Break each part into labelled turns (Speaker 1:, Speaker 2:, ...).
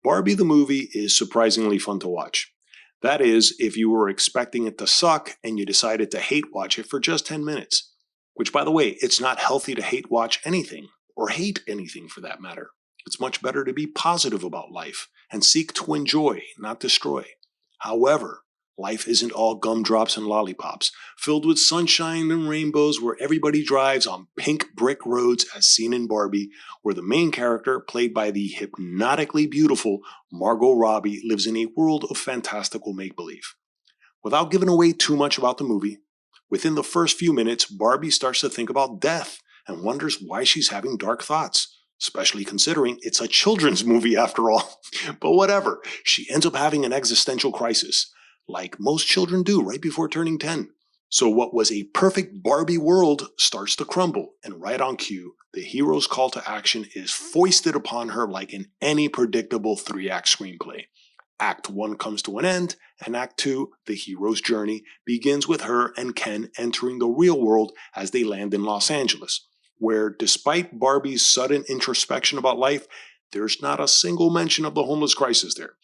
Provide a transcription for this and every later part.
Speaker 1: Barbie the movie is surprisingly fun to watch. That is, if you were expecting it to suck and you decided to hate watch it for just 10 minutes. Which, by the way, it's not healthy to hate watch anything, or hate anything for that matter. It's much better to be positive about life and seek to enjoy, not destroy. However, life isn't all gumdrops and lollipops, filled with sunshine and rainbows where everybody drives on pink brick roads as seen in Barbie, where the main character, played by the hypnotically beautiful Margot Robbie, lives in a world of fantastical make-believe. Without giving away too much about the movie, within the first few minutes, Barbie starts to think about death and wonders why she's having dark thoughts, especially considering it's a children's movie after all. But whatever, she ends up having an existential crisis, like most children do right before turning 10. So what was a perfect Barbie world starts to crumble, and right on cue, the hero's call to action is foisted upon her like in any predictable 3-act screenplay. Act 1 comes to an end, and Act 2, the hero's journey, begins with her and Ken entering the real world as they land in Los Angeles, where despite Barbie's sudden introspection about life, there's not a single mention of the homeless crisis there.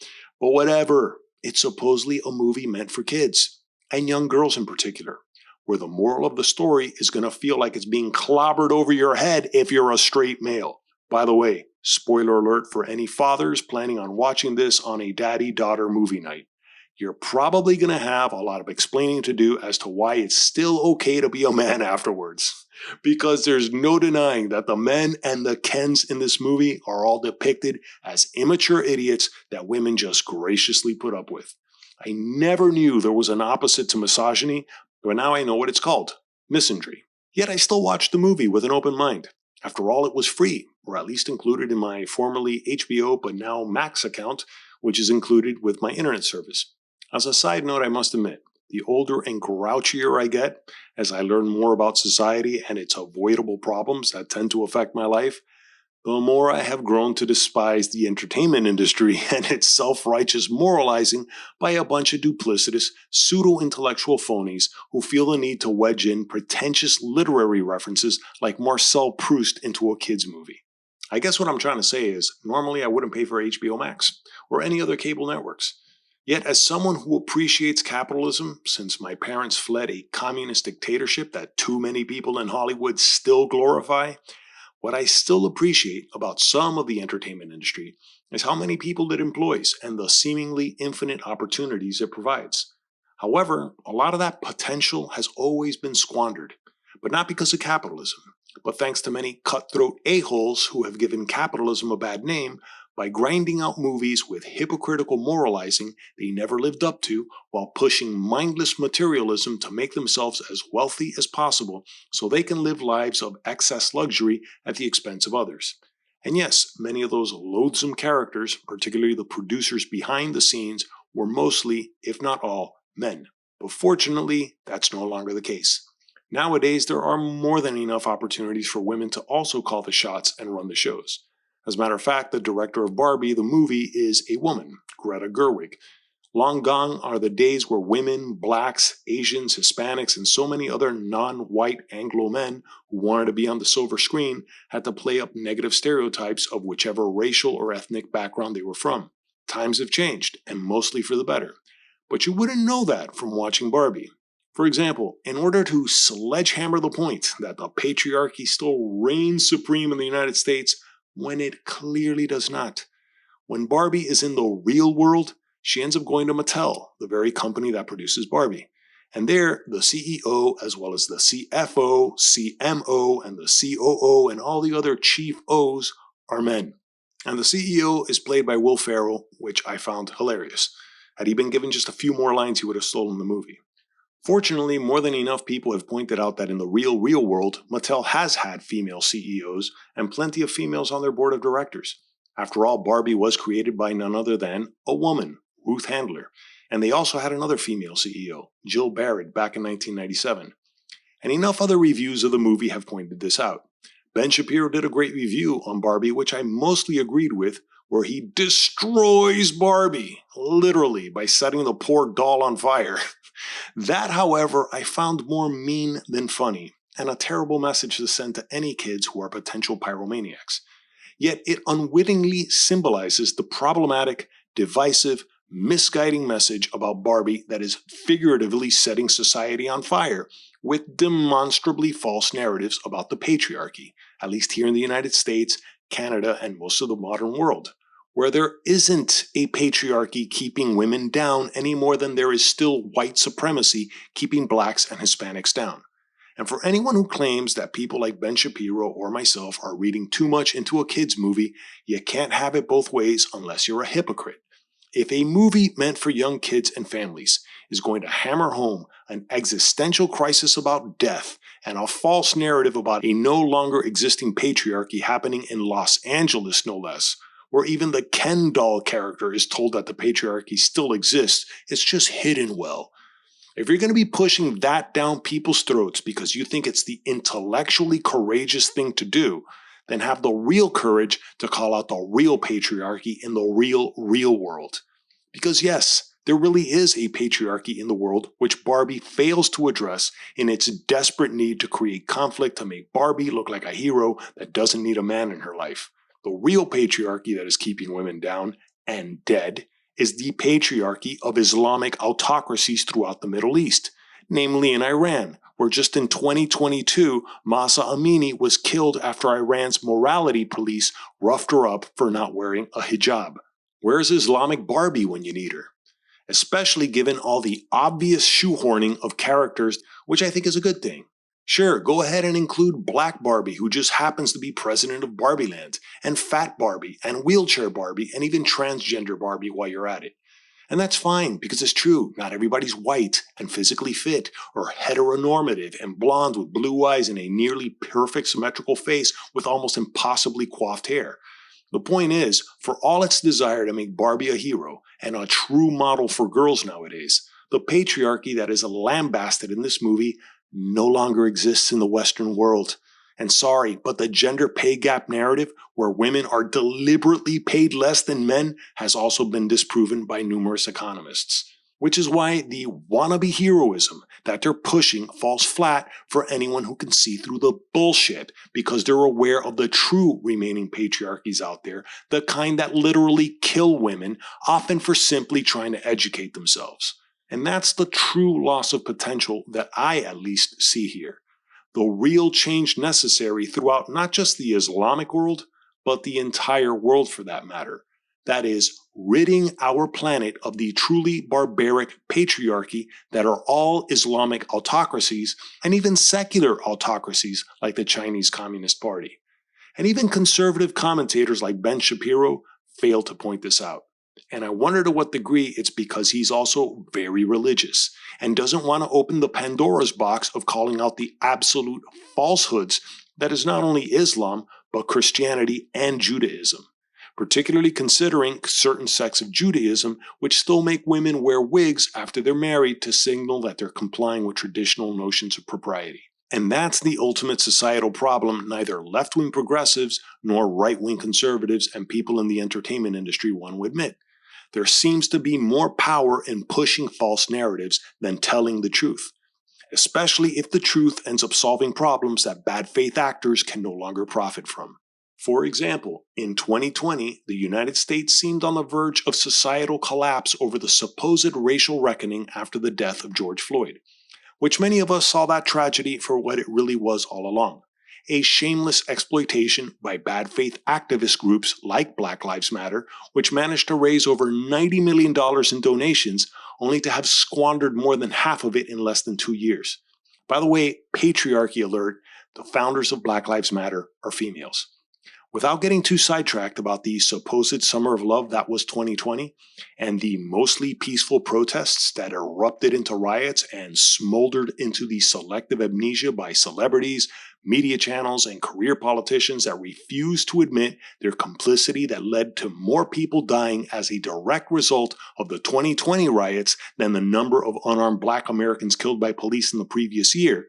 Speaker 1: But whatever, it's supposedly a movie meant for kids, and young girls in particular, where the moral of the story is going to feel like it's being clobbered over your head if you're a straight male. By the way, spoiler alert for any fathers planning on watching this on a daddy-daughter movie night. You're probably going to have a lot of explaining to do as to why it's still okay to be a man afterwards. Because there's no denying that the men and the Kens in this movie are all depicted as immature idiots that women just graciously put up with. I never knew there was an opposite to misogyny, but now I know what it's called, misandry. Yet I still watched the movie with an open mind. After all, it was free, or at least included in my formerly HBO but now Max account, which is included with my internet service. As a side note, I must admit, the older and grouchier I get, as I learn more about society and its avoidable problems that tend to affect my life, the more I have grown to despise the entertainment industry and its self-righteous moralizing by a bunch of duplicitous, pseudo-intellectual phonies who feel the need to wedge in pretentious literary references like Marcel Proust into a kids' movie. I guess what I'm trying to say is, normally I wouldn't pay for HBO Max or any other cable networks. Yet as someone who appreciates capitalism, since my parents fled a communist dictatorship that too many people in Hollywood still glorify, what I still appreciate about some of the entertainment industry is how many people it employs and the seemingly infinite opportunities it provides. However, a lot of that potential has always been squandered, but not because of capitalism, but thanks to many cutthroat a-holes who have given capitalism a bad name by grinding out movies with hypocritical moralizing they never lived up to while pushing mindless materialism to make themselves as wealthy as possible so they can live lives of excess luxury at the expense of others. And yes, many of those loathsome characters, particularly the producers behind the scenes, were mostly, if not all, men. But fortunately, that's no longer the case. Nowadays, there are more than enough opportunities for women to also call the shots and run the shows. As a matter of fact, the director of Barbie, the movie, is a woman, Greta Gerwig. Long gone are the days where women, blacks, Asians, Hispanics, and so many other non-white Anglo men who wanted to be on the silver screen had to play up negative stereotypes of whichever racial or ethnic background they were from. Times have changed, and mostly for the better. But you wouldn't know that from watching Barbie. For example, in order to sledgehammer the point that the patriarchy still reigns supreme in the United States, when it clearly does not. When Barbie is in the real world, she ends up going to Mattel, the very company that produces Barbie. And there, the CEO, as well as the CFO, CMO, and the COO, and all the other chief O's are men. And the CEO is played by Will Ferrell, which I found hilarious. Had he been given just a few more lines, he would have stolen the movie. Fortunately, more than enough people have pointed out that in the real world, Mattel has had female CEOs and plenty of females on their board of directors. After all, Barbie was created by none other than a woman, Ruth Handler, and they also had another female CEO, Jill Barrett, back in 1997. And enough other reviews of the movie have pointed this out. Ben Shapiro did a great review on Barbie, which I mostly agreed with, where he destroys Barbie, literally, by setting the poor doll on fire. That, however, I found more mean than funny, and a terrible message to send to any kids who are potential pyromaniacs. yet it unwittingly symbolizes the problematic, divisive, misguiding message about Barbie that is figuratively setting society on fire with demonstrably false narratives about the patriarchy, at least here in the United States, Canada, and most of the modern world, where there isn't a patriarchy keeping women down any more than there is still white supremacy keeping blacks and Hispanics down. And for anyone who claims that people like Ben Shapiro or myself are reading too much into a kid's movie, you can't have it both ways unless you're a hypocrite. If a movie meant for young kids and families is going to hammer home an existential crisis about death and a false narrative about a no longer existing patriarchy happening in Los Angeles, no less, where even the Ken doll character is told that the patriarchy still exists, it's just hidden well. If you're going to be pushing that down people's throats because you think it's the intellectually courageous thing to do, then have the real courage to call out the real patriarchy in the real world. Because yes, there really is a patriarchy in the world which Barbie fails to address in its desperate need to create conflict to make Barbie look like a hero that doesn't need a man in her life. The real patriarchy that is keeping women down and dead is the patriarchy of Islamic autocracies throughout the Middle East, namely in Iran, where just in 2022, Mahsa Amini was killed after Iran's morality police roughed her up for not wearing a hijab. Where's Islamic Barbie when you need her? Especially given all the obvious shoehorning of characters, which I think is a good thing. Sure, go ahead and include Black Barbie, who just happens to be president of Barbie Land, and Fat Barbie, and Wheelchair Barbie, and even Transgender Barbie while you're at it. And that's fine, because it's true, not everybody's white and physically fit, or heteronormative and blonde with blue eyes and a nearly perfect symmetrical face with almost impossibly coiffed hair. The point is, for all its desire to make Barbie a hero and a true model for girls nowadays, the patriarchy that is lambasted in this movie no longer exists in the Western world. And sorry, but the gender pay gap narrative, where women are deliberately paid less than men, has also been disproven by numerous economists. Which is why the wannabe heroism that they're pushing falls flat for anyone who can see through the bullshit, because they're aware of the true remaining patriarchies out there, the kind that literally kill women, often for simply trying to educate themselves. And that's the true loss of potential that I at least see here. The real change necessary throughout not just the Islamic world, but the entire world for that matter. That is, ridding our planet of the truly barbaric patriarchy that are all Islamic autocracies and even secular autocracies like the Chinese Communist Party. And even conservative commentators like Ben Shapiro fail to point this out. And I wonder to what degree it's because he's also very religious and doesn't want to open the Pandora's box of calling out the absolute falsehoods that is not only Islam, but Christianity and Judaism, particularly considering certain sects of Judaism which still make women wear wigs after they're married to signal that they're complying with traditional notions of propriety. And that's the ultimate societal problem neither left-wing progressives nor right-wing conservatives and people in the entertainment industry want to admit. There seems to be more power in pushing false narratives than telling the truth, especially if the truth ends up solving problems that bad faith actors can no longer profit from. For example, in 2020, the United States seemed on the verge of societal collapse over the supposed racial reckoning after the death of George Floyd, which many of us saw that tragedy for what it really was all along. A shameless exploitation by bad faith activist groups like Black Lives Matter, which managed to raise over $90 million in donations, only to have squandered more than half of it in less than 2 years. By the way, patriarchy alert, the founders of Black Lives Matter are females. Without getting too sidetracked about the supposed summer of love that was 2020 and the mostly peaceful protests that erupted into riots and smoldered into the selective amnesia by celebrities, media channels, and career politicians that refused to admit their complicity that led to more people dying as a direct result of the 2020 riots than the number of unarmed Black Americans killed by police in the previous year.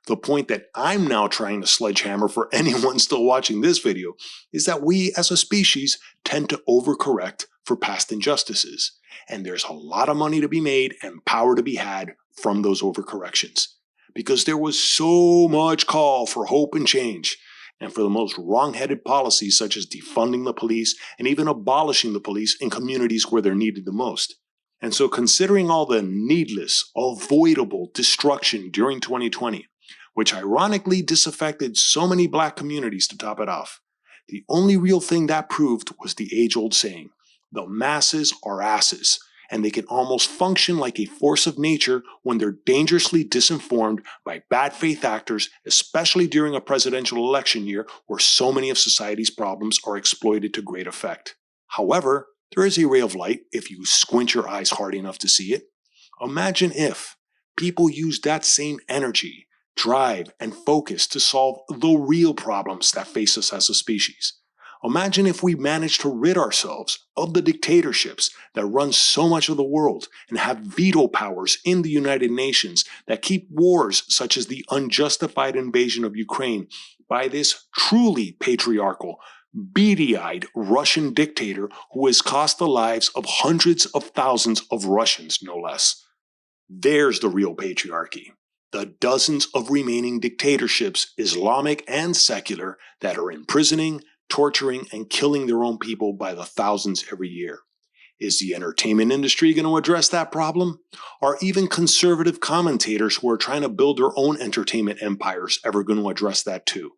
Speaker 1: The point that I'm now trying to sledgehammer for anyone still watching this video is that we as a species tend to overcorrect for past injustices. And there's a lot of money to be made and power to be had from those overcorrections. Because there was so much call for hope and change. and for the most wrong-headed policies such as defunding the police and even abolishing the police in communities where they're needed the most. And so considering all the needless, avoidable destruction during 2020, which ironically disaffected so many black communities to top it off, the only real thing that proved was the age-old saying, the masses are asses, and they can almost function like a force of nature when they're dangerously disinformed by bad faith actors, especially during a presidential election year where so many of society's problems are exploited to great effect. However, there is a ray of light if you squint your eyes hard enough to see it. Imagine if people used that same energy, drive, and focus to solve the real problems that face us as a species. Imagine if we managed to rid ourselves of the dictatorships that run so much of the world and have veto powers in the United Nations that keep wars such as the unjustified invasion of Ukraine by this truly patriarchal, beady-eyed Russian dictator who has cost the lives of hundreds of thousands of Russians, no less. There's the real patriarchy. The dozens of remaining dictatorships, Islamic and secular, that are imprisoning, torturing, and killing their own people by the thousands every year. Is the entertainment industry going to address that problem? Are even conservative commentators who are trying to build their own entertainment empires ever going to address that too?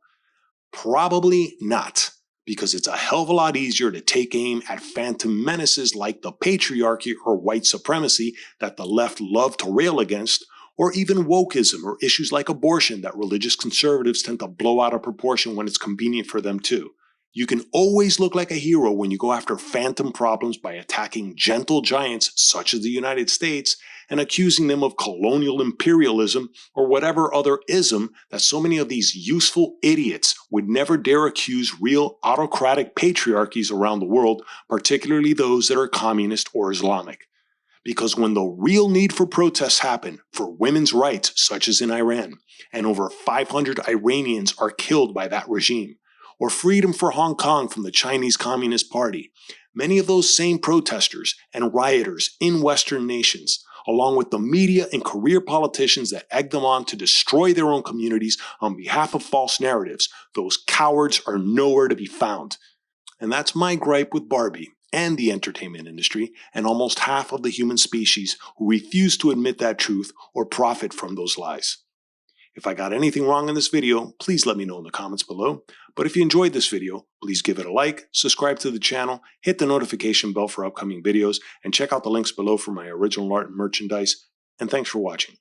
Speaker 1: Probably not, because it's a hell of a lot easier to take aim at phantom menaces like the patriarchy or white supremacy that the left love to rail against, or even wokeism or issues like abortion that religious conservatives tend to blow out of proportion when it's convenient for them too. You can always look like a hero when you go after phantom problems by attacking gentle giants such as the United States and accusing them of colonial imperialism or whatever other ism that so many of these useful idiots would never dare accuse real autocratic patriarchies around the world, particularly those that are communist or Islamic. Because when the real need for protests happen for women's rights, such as in Iran, and over 500 Iranians are killed by that regime, or freedom for Hong Kong from the Chinese Communist Party, many of those same protesters and rioters in Western nations, along with the media and career politicians that egg them on to destroy their own communities on behalf of false narratives, those cowards are nowhere to be found. And that's my gripe with Barbie and the entertainment industry and almost half of the human species who refuse to admit that truth or profit from those lies. If I got anything wrong in this video, please let me know in the comments below. But if you enjoyed this video, please give it a like, subscribe to the channel, hit the notification bell for upcoming videos, and check out the links below for my original art and merchandise. And thanks for watching.